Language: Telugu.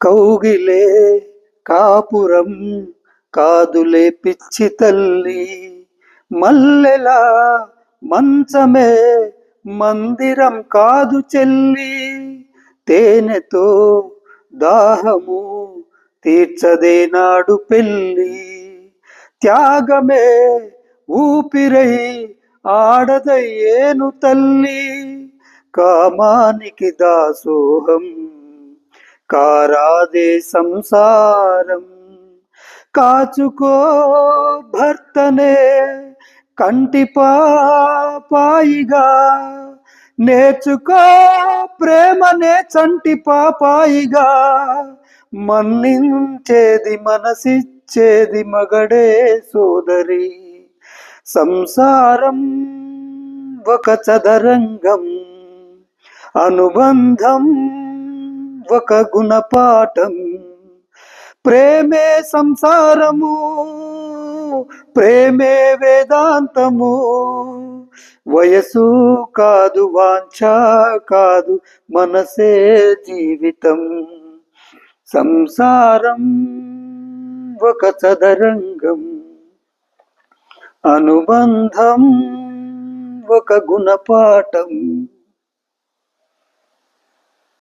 కౌగిలే కాపురం కాదులే పిచ్చి తల్లి, మల్లెలా మంచమే మందిరం కాదు చెల్లి, తేనెతో దాహము తీర్చదే నాడు పెళ్ళి, త్యాగమే ఊపిరై ఆడదయ్యేను తల్లి, కామానికి దాసోహం కారాదే సంసారం, కాచుకో భర్తనే కంటి పాపాయిగా, నేర్చుకో ప్రేమనే చంటి పాపాయిగా, మన్నించేది మనసిచ్చేది మగడే సోదరి, సంసారం ఒక చదరంగం, అనుబంధం ఒక గుణపాఠం, ప్రేమే సంసారము ప్రేమే వేదాంతము, వయసు కాదు వాంఛ కాదు మనసే జీవితం, సంసారం ఒక చదరంగం, అనుబంధం ఒక గుణపాఠం.